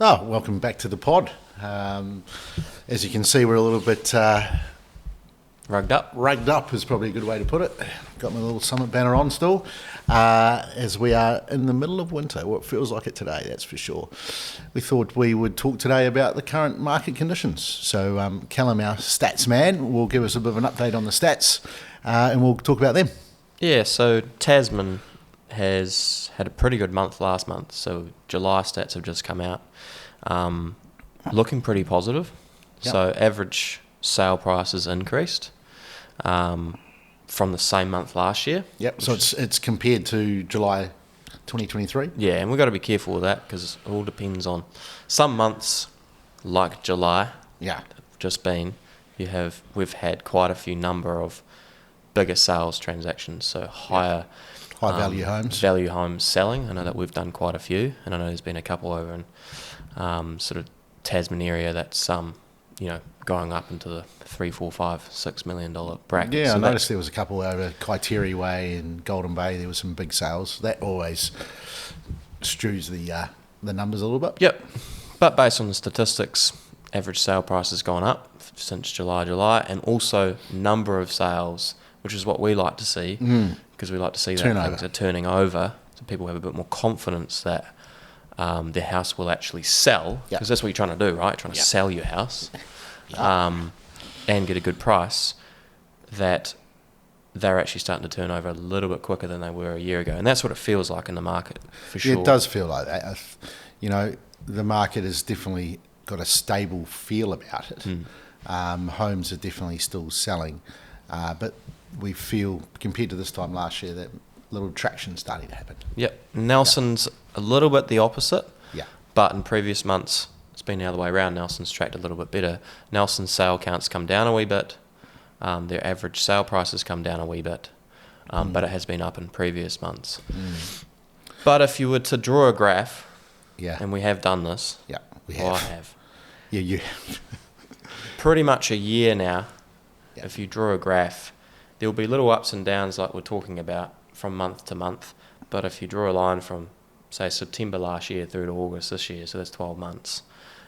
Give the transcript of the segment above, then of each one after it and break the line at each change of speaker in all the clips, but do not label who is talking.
Oh, welcome back to the pod. As you can see, we're a little bit
Rugged up.
rugged up is probably a good way to put it. Got my little Summit banner on still, as we are in the middle of winter. Well, it feels like it today, that's for sure. We thought we would talk today about the current market conditions. So Callum, our stats man, will give us a bit of an update on the stats, and we'll talk about them.
Yeah, so Tasman has had a pretty good month last month. So July stats have just come out, looking pretty positive.
Yep.
So average sale prices increased from the same month last year.
Yep. So it's compared to July 2023.
Yeah, and we've got to be careful with that because it all depends on some months, like July,
Yeah.
just been. We've had quite a few number of bigger sales transactions, so higher.
High value homes.
Value homes selling. I know that we've done quite a few, and I know there's been a couple over in sort of Tasman area that's going up into the $3, $4, $5, $6 million bracket.
Yeah,
So
I noticed there was a couple over Kaiteri Way and Golden Bay. There were some big sales. That always stews the numbers a little bit.
Yep, but based on the statistics, average sale price has gone up since July, and also number of sales, which is what we like to see, because we like to see that
Turnover.
things are turning over, so people have a bit more confidence that their house will actually sell, because that's what you're trying to do, right? You're trying to sell your house and get a good price, that they're actually starting to turn over a little bit quicker than they were a year ago. And that's what it feels like in the market, for sure.
Yeah, it does feel like that. The market has definitely got a stable feel about it. Homes are definitely still selling, but we feel, compared to this time last year, that little traction starting to happen.
Yep. Nelson's a little bit the opposite.
Yeah.
But in previous months, it's been the other way around. Nelson's tracked a little bit better. Nelson's sale counts come down a wee bit. Their average sale prices come down a wee bit. But it has been up in previous months. But if you were to draw a graph, and we have done this.
Yeah, we
Well,
have.
I have.
Yeah, you
Pretty much a year now, if you draw a graph, there will be little ups and downs like we're talking about from month to month. But if you draw a line from, say, September last year through to August this year, so that's 12 months,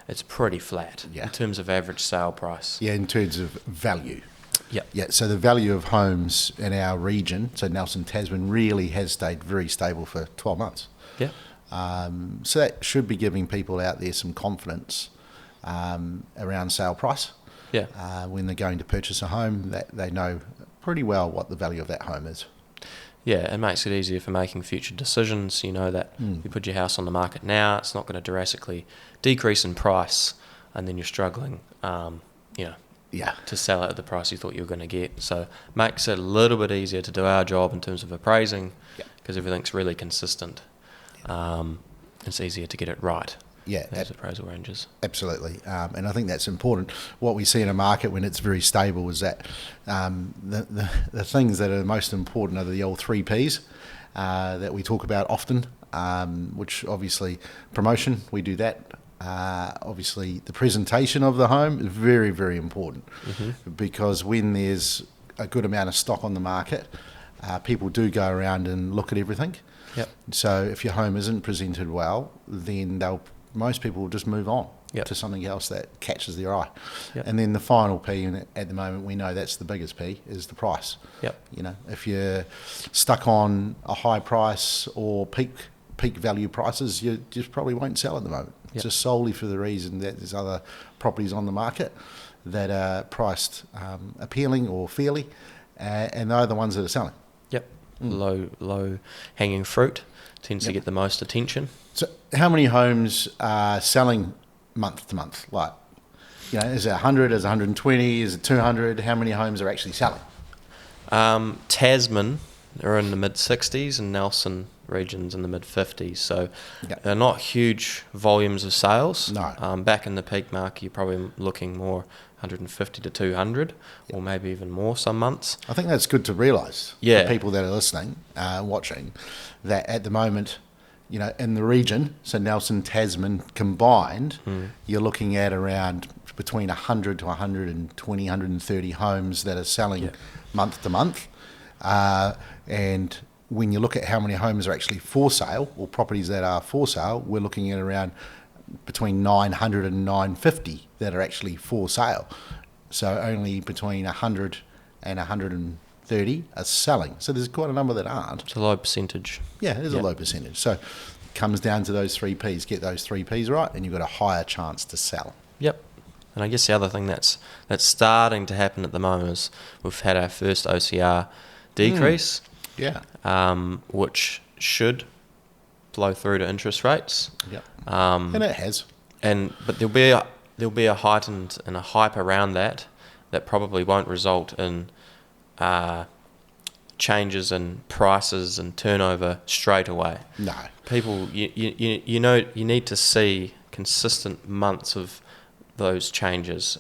it's pretty flat in terms of average sale price.
Yeah, in terms of value.
Yep.
Yeah, so the value of homes in our region, so Nelson, Tasman, really has stayed very stable for 12 months.
Yeah.
So that should be giving people out there some confidence around sale price.
Yeah.
When they're going to purchase a home, that they know pretty well what the value of that home is.
Yeah, it makes it easier for making future decisions. You know that you put your house on the market now, it's not going to drastically decrease in price, and then you're struggling, to sell it at the price you thought you were going to get. So makes it a little bit easier to do our job in terms of appraising, because everything's really consistent. It's easier to get it right.
Yeah,
those appraisal ranges.
Absolutely, and I think that's important. What we see in a market when it's very stable is that the things that are most important are the old 3 Ps that we talk about often, which obviously promotion, we do that. Obviously the presentation of the home is very, very important, because when there's a good amount of stock on the market, people do go around and look at everything.
Yep.
So if your home isn't presented well, then most people will just move on to something else that catches their eye.
Yep.
And then the final P, and at the moment we know that's the biggest P, is the price.
Yep.
If you're stuck on a high price or peak value prices, you just probably won't sell at the moment.
Yep.
Just solely for the reason that there's other properties on the market that are priced appealing or fairly, and they're the ones that are selling.
Yep. Low hanging fruit tends to get the most attention.
So how many homes are selling month to month? Like, is it 100, is it 120, is it 200? How many homes are actually selling?
Tasman are in the mid-60s and Nelson regions in the mid-50s. So they're not huge volumes of sales.
No.
Back in the peak market, you're probably looking more 150 to 200 or maybe even more some months.
I think that's good to realise for people that are listening, watching, that at the moment, in the region, so Nelson, Tasman combined, you're looking at around between 100 to 120, 130 homes that are selling month to month. And when you look at how many homes are actually for sale, or properties that are for sale, we're looking at around between 900 and 950 that are actually for sale. So only between 100 and 130 are selling. So there's quite a number that aren't.
It's a low percentage.
Yeah, it is a low percentage. So it comes down to those 3 Ps. Get those 3 Ps right, and you've got a higher chance to sell.
Yep. And I guess the other thing that's starting to happen at the moment is we've had our first OCR decrease, which should flow through to interest rates.
Yep. And it has.
But there'll be a heightened and a hype around that probably won't result in changes in prices and turnover straight away.
No.
People, you need to see consistent months of those changes.